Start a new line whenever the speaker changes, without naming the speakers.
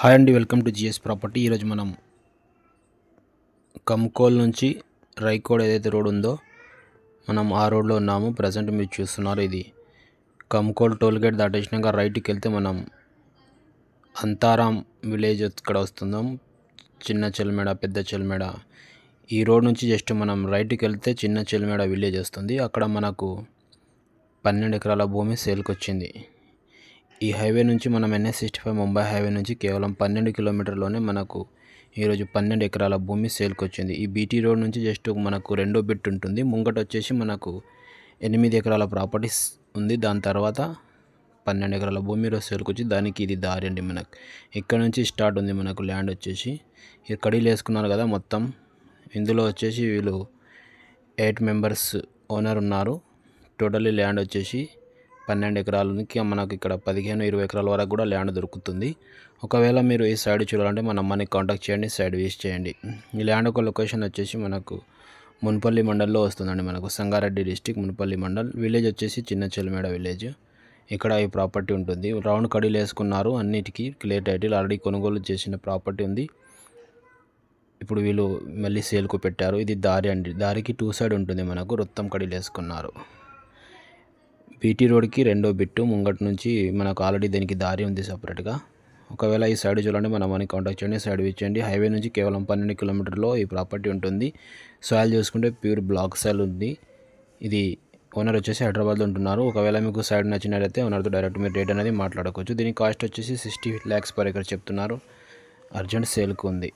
Hi అండి, welcome to GS property. ఈరోజు మనం కమ్కోల్ నుంచి రైకోడ్ ఏదైతే రోడ్ ఉందో మనం ఆ రోడ్లో ఉన్నాము. ప్రజెంట్ మీరు చూస్తున్నారు, ఇది కమ్కోల్ టోల్ గేట్ దాటేసినాక రైట్కి వెళ్తే మనం అంతారాం విలేజ్ ఇక్కడ వస్తున్నాం. చిన్న చెల్మేడ, పెద్ద చెల్మేడ, ఈ రోడ్ నుంచి జస్ట్ మనం రైట్కి వెళ్తే చిన్న చెల్మేడ విలేజ్ వస్తుంది. అక్కడ మనకు 12 ఎకరాల భూమి సేల్కి వచ్చింది. ఈ హైవే నుంచి మనం NH65 ముంబై హైవే నుంచి కేవలం 12 కిలోమీటర్లోనే మనకు ఈరోజు 12 ఎకరాల భూమి సేల్కి వచ్చింది. ఈ బీటీ రోడ్ నుంచి జస్ట్ మనకు రెండో బిట్ ఉంటుంది. ముంగట వచ్చేసి మనకు 8 ఎకరాల ప్రాపర్టీస్ ఉంది. దాని తర్వాత 12 ఎకరాల భూమి ఈరోజు సేల్కి వచ్చి దానికి ఇది దారి అండి. మనకు ఇక్కడ నుంచి స్టార్ట్ ఉంది. మనకు ల్యాండ్ వచ్చేసి ఇది కడీలు వేసుకున్నారు కదా మొత్తం. ఇందులో వచ్చేసి వీళ్ళు 8 మెంబర్స్ ఓనర్ ఉన్నారు. టోటల్లీ ల్యాండ్ వచ్చేసి 12 ఎకరాలకి మనకు ఇక్కడ 15-20 ఎకరాల వరకు కూడా ల్యాండ్ దొరుకుతుంది. ఒకవేళ మీరు ఈ సైడ్ చూడాలంటే మన అమ్మని కాంటాక్ట్ చేయండి, సైడ్ విజిట్ చేయండి. ఈ ల్యాండ్ ఒక లొకేషన్ వచ్చేసి మనకు మున్పల్లి మండల్లో వస్తుందండి. మనకు సంగారెడ్డి డిస్టిక్ మున్పల్లి మండల్. విలేజ్ వచ్చేసి చిన్న చెల్మేడ విలేజ్. ఇక్కడ ఈ ప్రాపర్టీ ఉంటుంది. రౌండ్ కడీలు వేసుకున్నారు. అన్నిటికీ క్లియర్ టైటిల్, ఆల్రెడీ కొనుగోలు చేసిన ప్రాపర్టీ ఉంది. ఇప్పుడు వీళ్ళు మళ్ళీ సేల్కు పెట్టారు. ఇది దారి అండి. దారికి 2 సైడ్ ఉంటుంది. మనకు రొత్తం కడీలు వేసుకున్నారు. బీటీ రోడ్కి రెండో బిట్టు ముంగటి నుంచి మనకు ఆల్రెడీ దీనికి దారి ఉంది సపరేట్గా. ఒకవేళ ఈ సైడ్ చూడండి, మన మనీ కాంటాక్ట్ చేయండి, సైడ్ ఇచ్చేయండి. హైవే నుంచి కేవలం 12 కిలోమీటర్లో ఈ ప్రాపర్టీ ఉంటుంది. సాయిల్ చూసుకుంటే ప్యూర్ బ్లాక్ సాయిల్ ఉంది. ఇది ఓనర్ వచ్చేసి హైదరాబాద్లో ఉంటున్నారు. ఒకవేళ మీకు సైడ్ నచ్చినట్లయితే ఓనర్తో డైరెక్ట్ మీరు రేట్ అనేది మాట్లాడుకోవచ్చు. దీని కాస్ట్ వచ్చేసి 60 lakhs per acre చెప్తున్నారు. అర్జెంట్ సేల్కు ఉంది.